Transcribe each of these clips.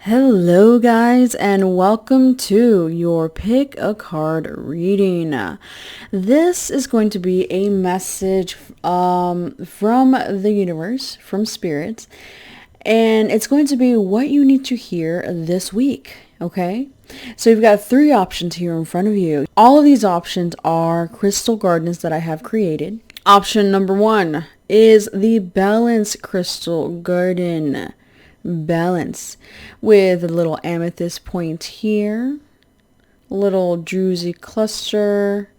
Hello guys, and welcome to your pick a card reading. This is going to be a message from the universe, from spirit, and it's going to be what you need to hear this week. Okay, so you've got three options here in front of you. All of these options are crystal gardens that I have created. Option number one is the Balance Crystal Garden. Balance with a little amethyst point here, little druzy cluster,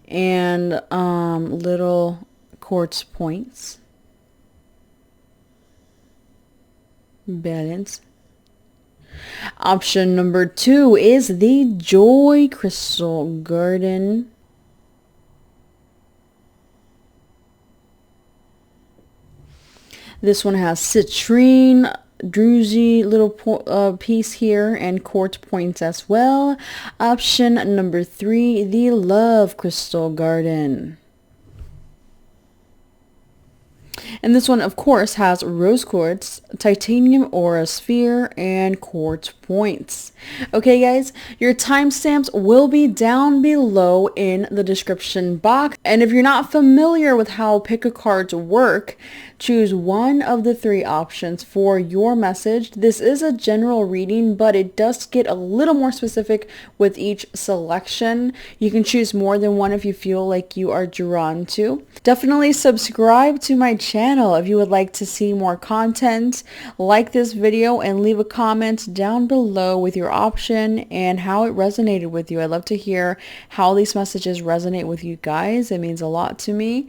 and little quartz points. Balance. Option number two is the Joy Crystal Garden. This one has citrine, druzy little piece here, and quartz points as well. Option number three, the Love Crystal Garden. And this one, of course, has rose quartz, titanium aura sphere, and quartz points. Okay, guys, your timestamps will be down below in the description box. And if you're not familiar with how pick-a-cards work, choose one of the three options for your message. This is a general reading, but it does get a little more specific with each selection. You can choose more than one if you feel like you are drawn to. Definitely subscribe to my channel if you would like to see more content. Like this video and leave a comment down below with your option and how it resonated with you. I'd love to hear how these messages resonate with you guys. It means a lot to me.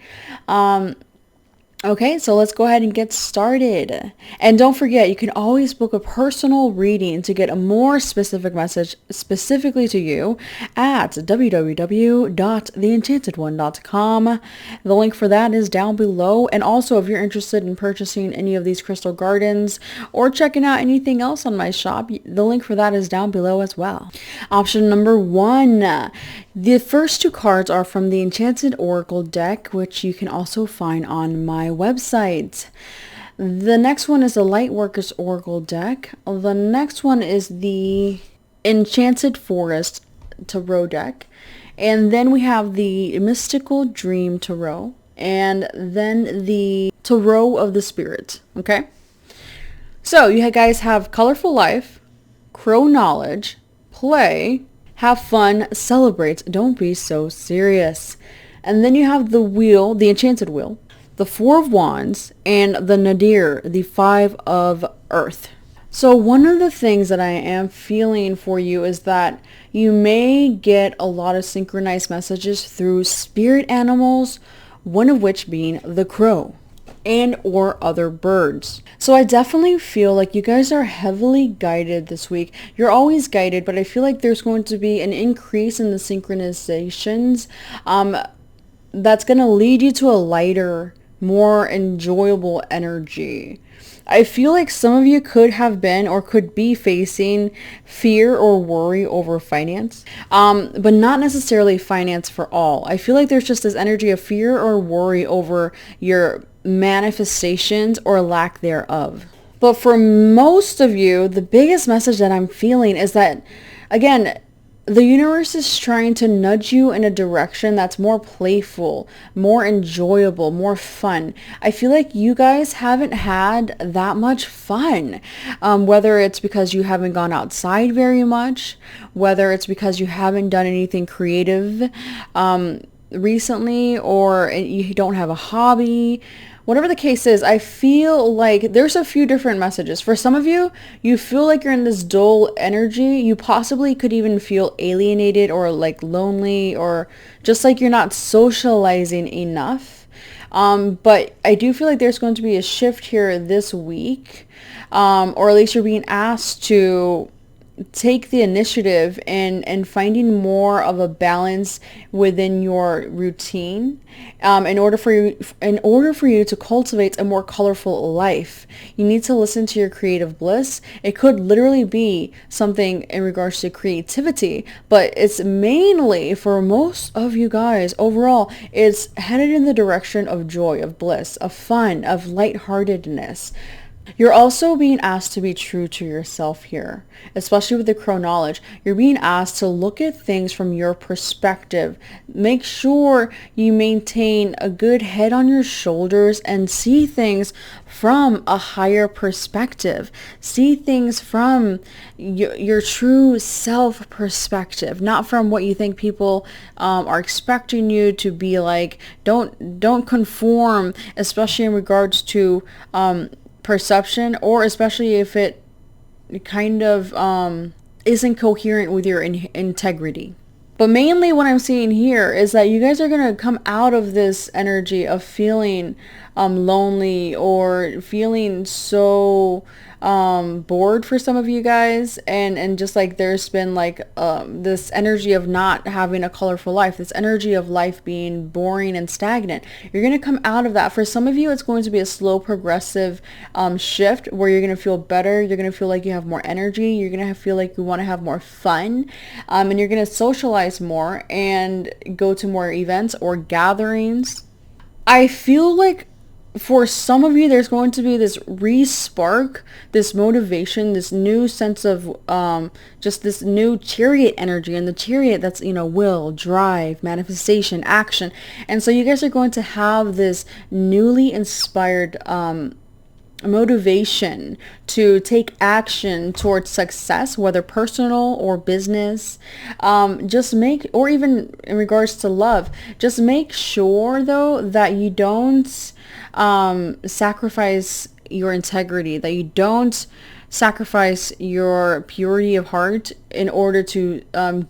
Okay, so let's go ahead and get started. And don't forget, you can always book a personal reading to get a more specific message specifically to you at www.theenchantedone.com. The link for that is down below. And also, if you're interested in purchasing any of these crystal gardens or checking out anything else on my shop, the link for that is down below as well. Option number one. The first two cards are from the Enchanted Oracle deck, which you can also find on my website. The next one is the Lightworkers Oracle deck. The next one is the Enchanted Forest Tarot deck. And then we have the Mystical Dream Tarot. And then the Tarot of the Spirit. Okay? So you guys have Colorful Life, Crow Knowledge, Play, Have Fun, Celebrate, Don't Be So Serious. And then you have the Wheel, the Enchanted Wheel, the Four of Wands, and the Nadir, the Five of Earth. So one of the things that I am feeling for you is that you may get a lot of synchronized messages through spirit animals, one of which being the crow and or other birds. So I definitely feel like you guys are heavily guided this week. You're always guided, but I feel like there's going to be an increase in the synchronizations that's going to lead you to a lighter, more enjoyable energy. I feel like some of you could have been or could be facing fear or worry over finance, but not necessarily finance for all. I feel like there's just this energy of fear or worry over your manifestations or lack thereof. But for most of you, the biggest message that I'm feeling is that, again, the universe is trying to nudge you in a direction that's more playful, more enjoyable, more fun. I feel like you guys haven't had that much fun, whether it's because you haven't gone outside very much, whether it's because you haven't done anything creative recently, or you don't have a hobby. Whatever the case is, I feel like there's a few different messages. For some of you, you feel like you're in this dull energy. You possibly could even feel alienated or like lonely, or just like you're not socializing enough. But I do feel like there's going to be a shift here this week, or at least you're being asked to take the initiative and finding more of a balance within your routine in order for you to cultivate a more colorful life. You need to listen to your creative bliss. It could literally be something in regards to creativity, but it's mainly, for most of you guys overall, it's headed in the direction of joy, of bliss, of fun, of lightheartedness. You're also being asked to be true to yourself here, especially with the crow knowledge. You're being asked to look at things from your perspective. Make sure you maintain a good head on your shoulders and see things from a higher perspective. See things from your true self perspective, not from what you think people are expecting you to be like. Don't conform, especially in regards to perception, or especially if it kind of isn't coherent with your integrity. But mainly what I'm seeing here is that you guys are going to come out of this energy of feeling lonely, or feeling so bored for some of you guys, and just like there's been like this energy of not having a colorful life, this energy of life being boring and stagnant. You're going to come out of that. For some of you, it's going to be a slow progressive shift where you're going to feel better. You're going to feel like you have more energy. You're going to feel like you want to have more fun, and you're going to socialize more and go to more events or gatherings. I feel like for some of you, there's going to be this re-spark, this motivation, this new sense of just this new chariot energy. And the chariot, that's, will, drive, manifestation, action. And so you guys are going to have this newly inspired motivation to take action towards success, whether personal or business. Or even in regards to love, just make sure though that you don't sacrifice your integrity, that you don't sacrifice your purity of heart in order to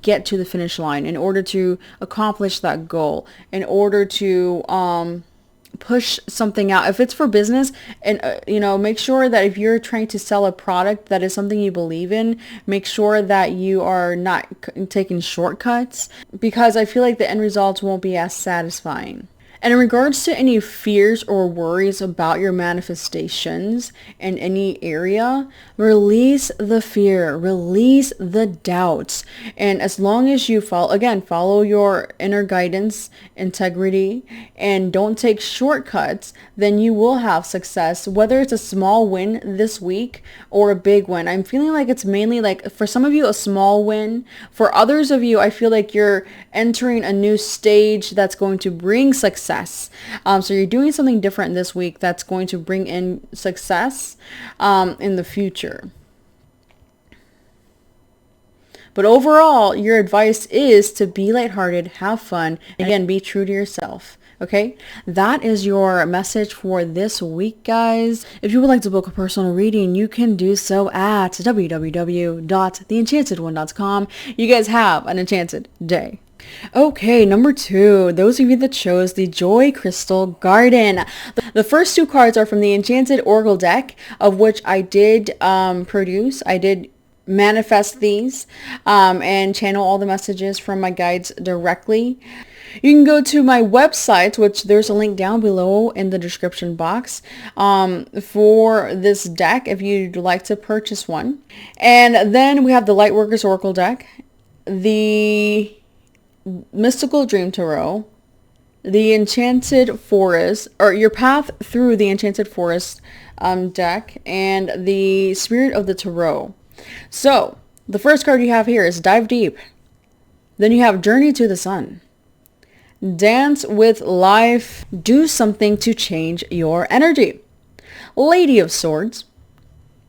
get to the finish line, in order to accomplish that goal, in order to push something out. If it's for business, and make sure that if you're trying to sell a product that is something you believe in, make sure that you are not taking shortcuts, because I feel like the end results won't be as satisfying. And in regards to any fears or worries about your manifestations in any area, release the fear, release the doubts. And as long as you follow your inner guidance, integrity, and don't take shortcuts, then you will have success, whether it's a small win this week or a big win. I'm feeling like it's mainly like, for some of you, a small win. For others of you, I feel like you're entering a new stage that's going to bring success. So you're doing something different this week that's going to bring in success in the future. But overall, your advice is to be lighthearted, have fun, and again, be true to yourself. Okay, that is your message for this week, guys. If you would like to book a personal reading, you can do so at www.theenchantedone.com. You guys have an enchanted day. Okay, number 2, those of you that chose the Joy Crystal Garden. The first 2 cards are from the Enchanted Oracle deck, of which I did I did manifest these and channel all the messages from my guides directly. You can go to my website, which there's a link down below in the description box for this deck if you'd like to purchase one. And then we have the Lightworkers Oracle deck, the Mystical Dream Tarot, the Enchanted Forest, or Your Path Through the Enchanted Forest deck, and the Spirit of the Tarot. So, the first card you have here is Dive Deep. Then you have Journey to the Sun. Dance with Life. Do something to change your energy. Lady of Swords.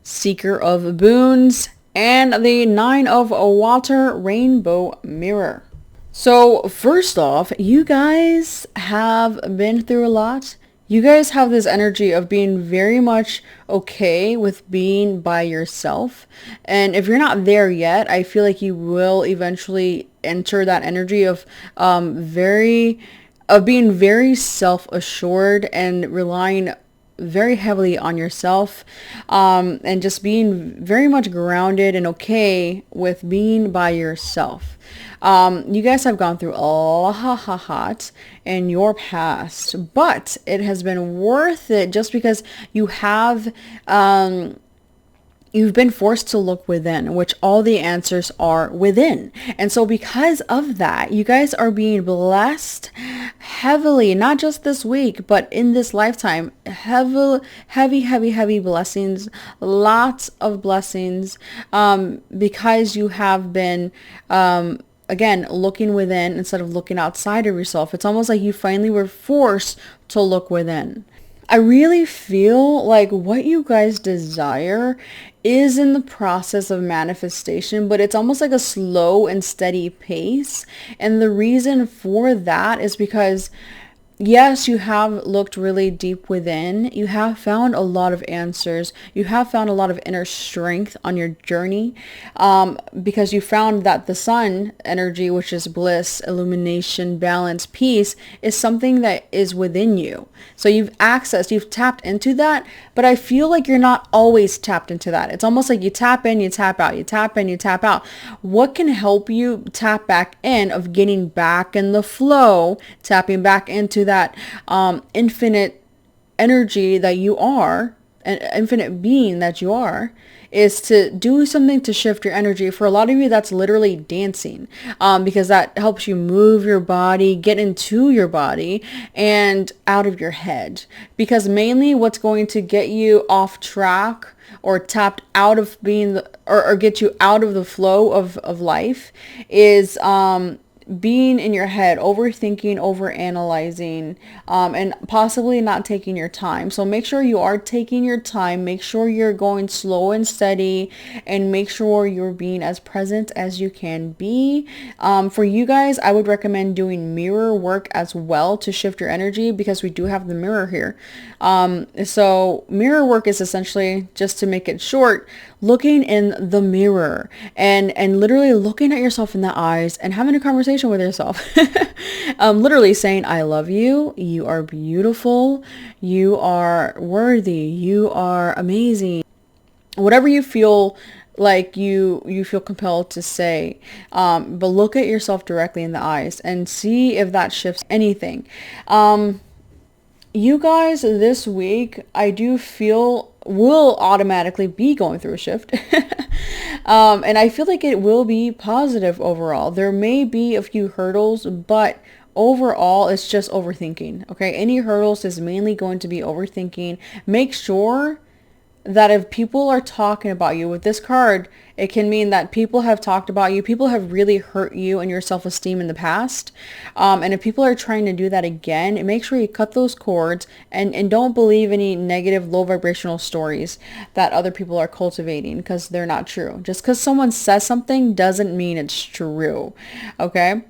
Seeker of Boons. And the Nine of Water Rainbow Mirror. So first off, you guys have been through a lot. You guys have this energy of being very much okay with being by yourself. And if you're not there yet, I feel like you will eventually enter that energy of being very self-assured and relying very heavily on yourself, and just being very much grounded and okay with being by yourself. You guys have gone through a lot in your past, but it has been worth it just because you have you've been forced to look within, which all the answers are within. And so because of that, you guys are being blessed heavily, not just this week, but in this lifetime, heavy blessings, lots of blessings, because you have been, again, looking within instead of looking outside of yourself. It's almost like you finally were forced to look within. I really feel like what you guys desire is in the process of manifestation, but it's almost like a slow and steady pace. And the reason for that is because yes, you have looked really deep within. You have found a lot of answers. You have found a lot of inner strength on your journey, because you found that the sun energy, which is bliss, illumination, balance, peace, is something that is within you. So you've tapped into that, but I feel like you're not always tapped into that. It's almost like you tap in, you tap out, you tap in, you tap out. What can help you tap back in of getting back in the flow, tapping back into that infinite energy that you are, an infinite being that you are, is to do something to shift your energy. For a lot of you, that's literally dancing, because that helps you move your body, get into your body and out of your head. Because mainly what's going to get you off track or tapped out of being or get you out of the flow of life is being in your head, overthinking, overanalyzing, and possibly not taking your time. So make sure you are taking your time. Make sure you're going slow and steady, and make sure you're being as present as you can be. For you guys, I would recommend doing mirror work as well to shift your energy, because we do have the mirror here. So mirror work is essentially, just to make it short, looking in the mirror and literally looking at yourself in the eyes and having a conversation with yourself. Literally saying, I love you. You are beautiful. You are worthy. You are amazing. Whatever you feel like you feel compelled to say, but look at yourself directly in the eyes and see if that shifts anything. You guys, this week, I do feel will automatically be going through a shift. And I feel like it will be positive overall. There may be a few hurdles, but overall, it's just overthinking. Okay. Any hurdles is mainly going to be overthinking. Make sure that if people are talking about you with this card, it can mean that people have talked about you. People have really hurt you and your self-esteem in the past. And if people are trying to do that again, make sure you cut those cords and don't believe any negative, low vibrational stories that other people are cultivating, because they're not true. Just because someone says something doesn't mean it's true. Okay.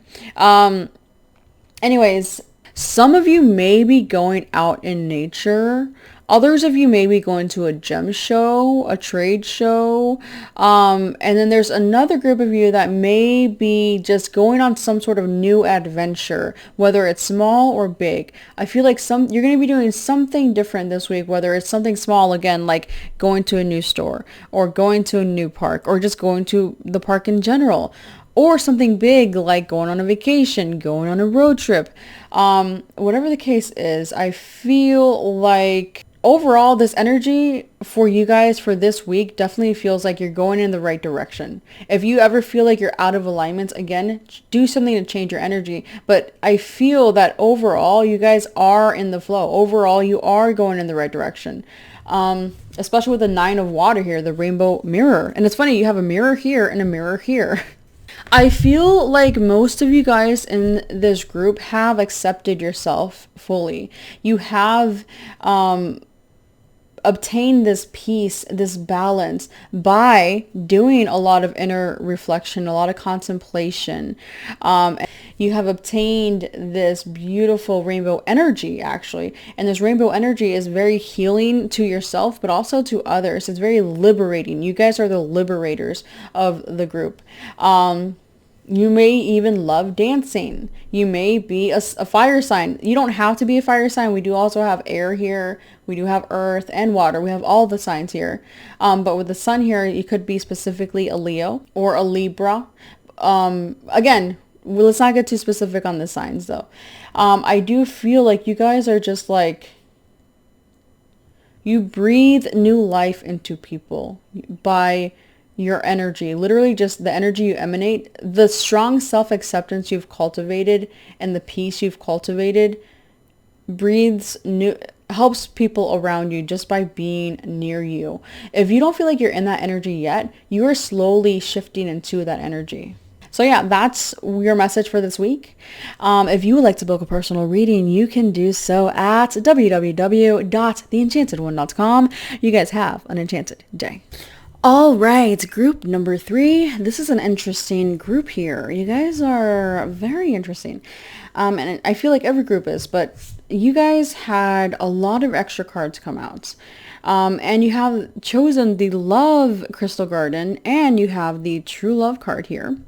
Anyways, some of you may be going out in nature. Others of you may be going to a gem show, a trade show. And then there's another group of you that may be just going on some sort of new adventure, whether it's small or big. I feel like you're going to be doing something different this week, whether it's something small, again, like going to a new store or going to a new park or just going to the park in general. Or something big like going on a vacation, going on a road trip. Whatever the case is, I feel like overall this energy for you guys for this week definitely feels like you're going in the right direction. If you ever feel like you're out of alignment, again, do something to change your energy. But I feel that overall you guys are in the flow. Overall, you are going in the right direction. Especially with the 9 of water here, the rainbow mirror. And it's funny, you have a mirror here and a mirror here. I feel like most of you guys in this group have accepted yourself fully. You have obtained this peace, this balance by doing a lot of inner reflection, a lot of contemplation. You have obtained this beautiful rainbow energy, actually. And this rainbow energy is very healing to yourself, but also to others. It's very liberating. You guys are the liberators of the group. You may even love dancing. You may be a fire sign. You don't have to be a fire sign. We do also have air here. We do have earth and water. We have all the signs here. But with the sun here, you could be specifically a Leo or a Libra. Again, let's not get too specific on the signs though. I do feel like you guys are just like, you breathe new life into people by your energy, literally just the energy you emanate, the strong self-acceptance you've cultivated and the peace you've cultivated breathes new, helps people around you just by being near you. If you don't feel like you're in that energy yet, you are slowly shifting into that energy. So yeah, that's your message for this week. If you would like to book a personal reading, you can do so at www.theenchantedone.com. You guys have an enchanted day. All right, group number 3. This is an interesting group here. You guys are very interesting. And I feel like every group is, but you guys had a lot of extra cards come out. And you have chosen the Love Crystal Garden, and you have the True Love card here.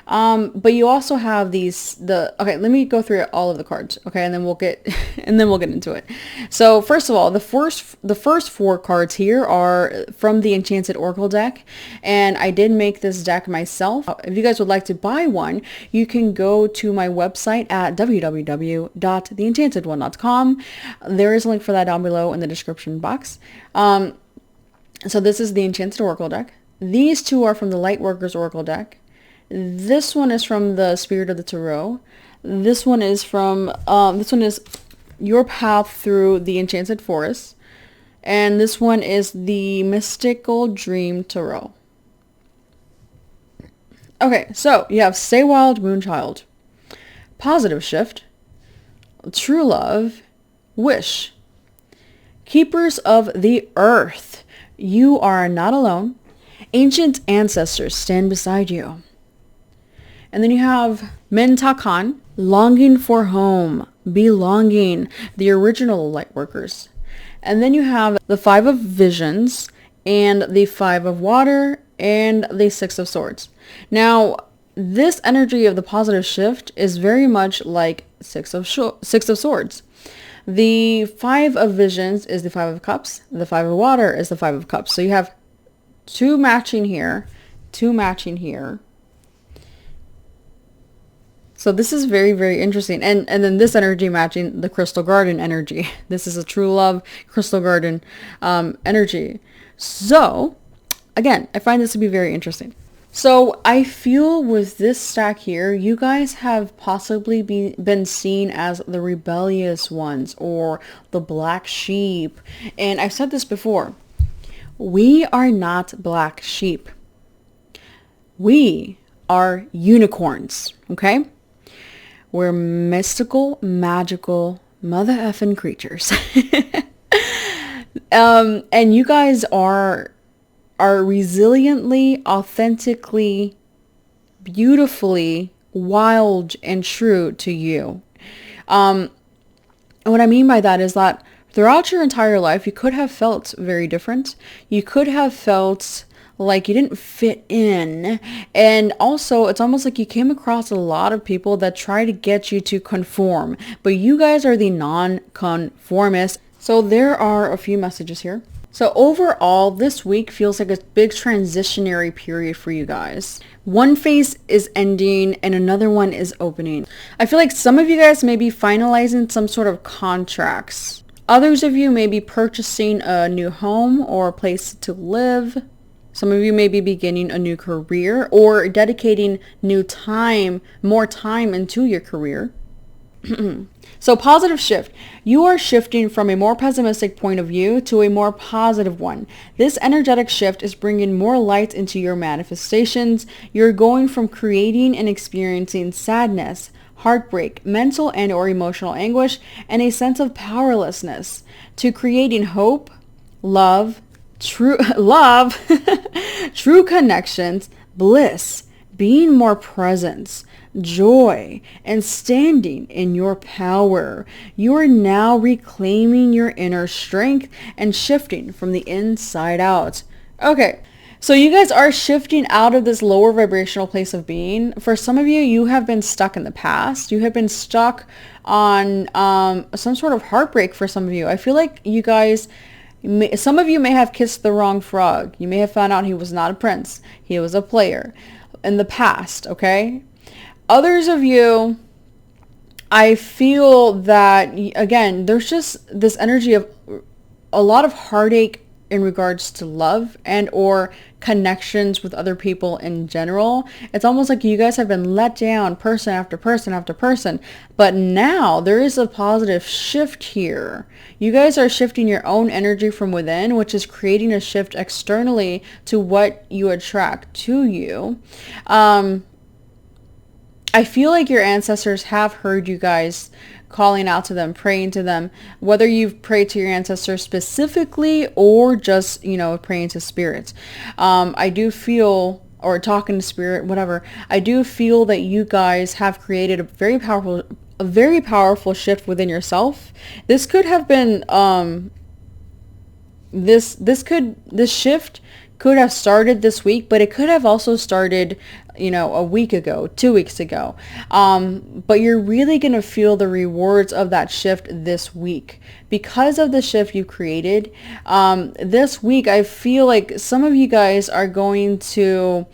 But you also have okay, let me go through all of the cards. Okay. And then we'll get into it. So first of all, the first 4 cards here are from the Enchanted Oracle deck. And I did make this deck myself. If you guys would like to buy one, you can go to my website at www.theenchantedone.com. There is a link for that down below in the description box. So this is the Enchanted Oracle deck. These 2 are from the Lightworkers Oracle deck. This one is from the Spirit of the Tarot. This one is Your Path Through the Enchanted Forest. And this one is the Mystical Dream Tarot. Okay, so you have Stay Wild, Moonchild, Positive Shift, True Love, Wish, Keepers of the Earth. You are not alone. Ancient ancestors stand beside you. And then you have Mintakan, Longing for Home, Belonging, the original Lightworkers. And then you have the 5 of Visions, and the 5 of Water, and the 6 of Swords. Now, this energy of the positive shift is very much like 6 of Swords. The 5 of Visions is the 5 of Cups. The 5 of Water is the 5 of Cups. So you have 2 matching here, 2 matching here. So this is very, very interesting. And then this energy matching the Crystal Garden energy. This is a True Love Crystal Garden energy. So, again, I find this to be very interesting. So I feel with this stack here, you guys have possibly been seen as the rebellious ones or the black sheep. And I've said this before. We are not black sheep. We are unicorns, okay? We're mystical, magical, mother effing creatures. And you guys are resiliently, authentically, beautifully wild and true to you. And what I mean by that is that throughout your entire life, you could have felt very different. You could have felt like you didn't fit in. And also, it's almost like you came across a lot of people that try to get you to conform. But you guys are the non-conformists. So there are a few messages here. So overall, this week feels like a big transitionary period for you guys. One phase is ending and another one is opening. I feel like some of you guys may be finalizing some sort of contracts. Others of you may be purchasing a new home or a place to live. Some of you may be beginning a new career or dedicating more time into your career. So positive shift. You are shifting from a more pessimistic point of view to a more positive one. This energetic shift is bringing more light into your manifestations. You're going from creating and experiencing sadness, heartbreak, mental and or emotional anguish, and a sense of powerlessness to creating hope, true connections, bliss, being more present, joy, and standing in your power. You are now reclaiming your inner strength and shifting from the inside out. Okay, so you guys are shifting out of this lower vibrational place of being. For some of you, you have been stuck in the past. You have been stuck on some sort of heartbreak for some of you. I feel like you guys... Some of you may have kissed the wrong frog. You may have found out he was not a prince. He was a player in the past, okay? Others of you, I feel that, again, there's just this energy of a lot of heartache in regards to love and or connections with other people in general. It's almost like you guys have been let down person after person after person. But now there is a positive shift here. You guys are shifting your own energy from within, which is creating a shift externally to what you attract to you. I feel like your ancestors have heard you guys calling out to them, praying to them, whether you've prayed to your ancestors specifically or just, praying to spirits. I do feel, or talking to spirit, whatever, I do feel that you guys have created a very powerful shift within yourself. This could have been, this shift could have started this week, but it could have also started, a week ago, 2 weeks ago. But you're really going to feel the rewards of that shift this week because of the shift you created. This week, I feel like some of you guys are going to,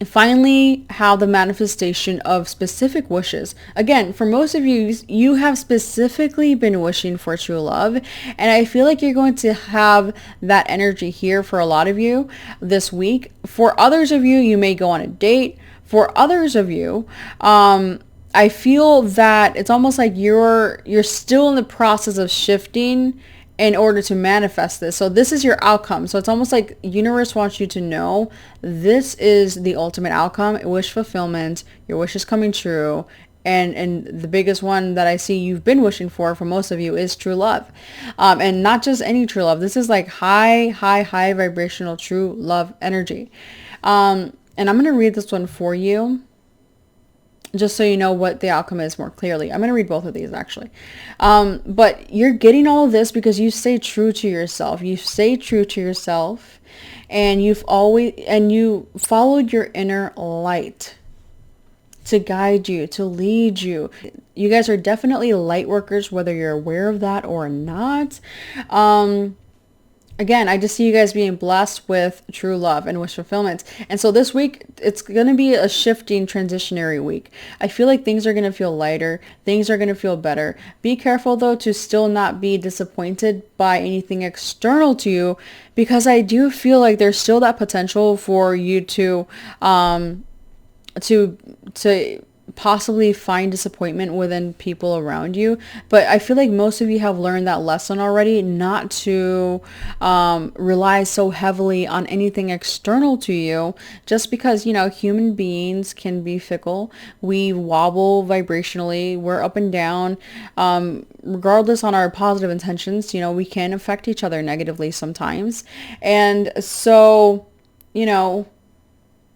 finally have the manifestation of specific wishes. Again, for most of you, you have specifically been wishing for true love. And I feel like you're going to have that energy here for a lot of you this week. For others of you, you may go on a date. For others of you, I feel that it's almost like you're still in the process of shifting in order to manifest this. So this is your outcome. So it's almost like universe wants you to know this is the ultimate outcome, wish fulfillment, your wish is coming true. And the biggest one that I see you've been wishing for most of you is true love. And not just any true love. This is like high vibrational true love energy. And I'm going to read this one for you, just so you know what the outcome is more clearly. I'm going to read both of these actually. But you're getting all of this because you stay true to yourself. You stay true to yourself and you followed your inner light to guide you, to lead you. You guys are definitely light workers, whether you're aware of that or not. Again, I just see you guys being blessed with true love and wish fulfillment. And so this week, it's going to be a shifting, transitionary week. I feel like things are going to feel lighter. Things are going to feel better. Be careful, though, to still not be disappointed by anything external to you, because I do feel like there's still that potential for you to possibly find disappointment within people around you. But I feel like most of you have learned that lesson already, not to rely so heavily on anything external to you, just because, human beings can be fickle. We wobble vibrationally. We're up and down. Regardless on our positive intentions, we can affect each other negatively sometimes. And so,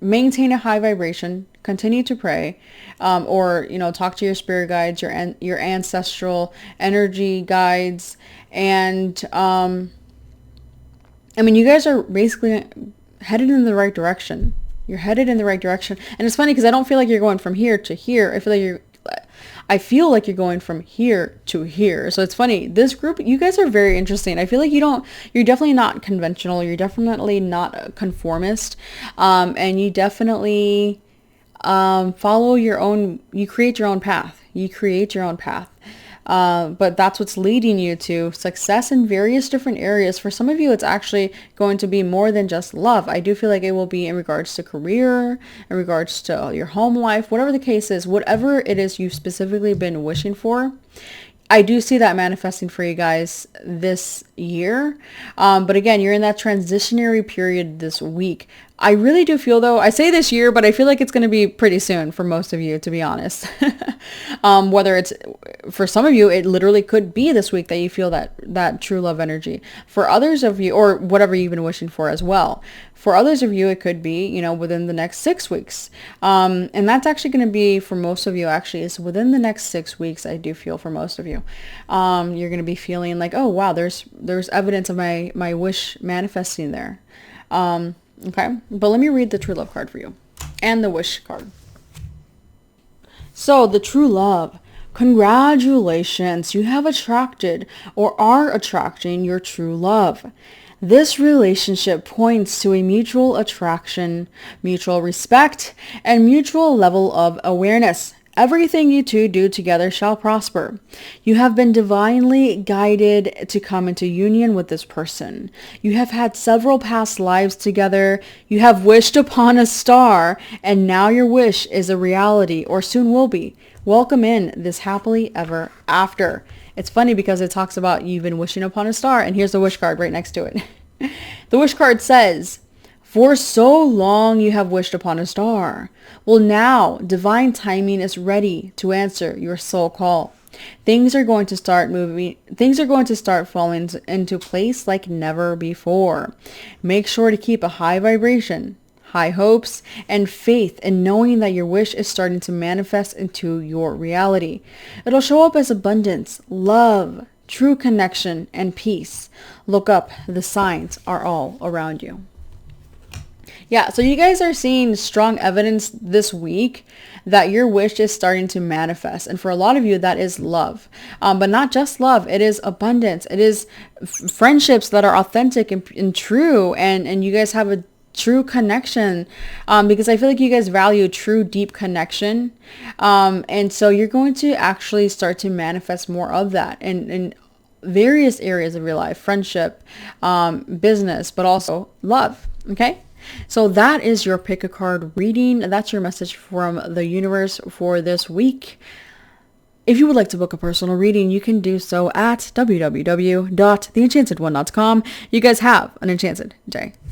maintain a high vibration, continue to pray, or, talk to your spirit guides, your ancestral energy guides. And, you guys are basically headed in the right direction. You're headed in the right direction. And it's funny because I don't feel like you're going from here to here. I feel like you're going from here to here. So it's funny. This group, you guys are very interesting. I feel like you're definitely not conventional. You're definitely not a conformist. And you definitely follow your own, you create your own path. But that's what's leading you to success in various different areas. For some of you, it's actually going to be more than just love. I do feel like it will be in regards to career, in regards to your home life, whatever the case is, whatever it is you've specifically been wishing for. I do see that manifesting for you guys this year. But again, you're in that transitionary period this week. I really do feel, though, I say this year, but I feel like it's going to be pretty soon for most of you, to be honest. Whether it's, for some of you, it literally could be this week that you feel that true love energy. For others of you, or whatever you've been wishing for as well. For others of you, it could be, within the next 6 weeks. And that's actually going to be, for most of you, actually, is within the next 6 weeks, I do feel for most of you. You're going to be feeling like, oh, wow, there's evidence of my wish manifesting there. Okay, but let me read the true love card for you and the wish card. So the true love, congratulations, you have attracted or are attracting your true love. This relationship points to a mutual attraction, mutual respect, and mutual level of awareness. Everything you two do together shall prosper. You have been divinely guided to come into union with this person. You have had several past lives together. You have wished upon a star, and now your wish is a reality, or soon will be. Welcome in this happily ever after. It's funny because it talks about you've been wishing upon a star, and here's the wish card right next to it. The wish card says, for so long you have wished upon a star. Well, now divine timing is ready to answer your soul call. Things are going to start falling into place like never before. Make sure to keep a high vibration, high hopes, and faith in knowing that your wish is starting to manifest into your reality. It'll show up as abundance, love, true connection, and peace. Look up. The signs are all around you. Yeah, so you guys are seeing strong evidence this week that your wish is starting to manifest. And for a lot of you, that is love. But not just love. It is abundance. It is friendships that are authentic and true. And you guys have a true connection, because I feel like you guys value true, deep connection. And so you're going to actually start to manifest more of that in various areas of your life, friendship, business, but also love. Okay. So that is your pick a card reading. That's your message from the universe for this week. If you would like to book a personal reading, you can do so at www.theenchantedone.com. You guys have an enchanted day.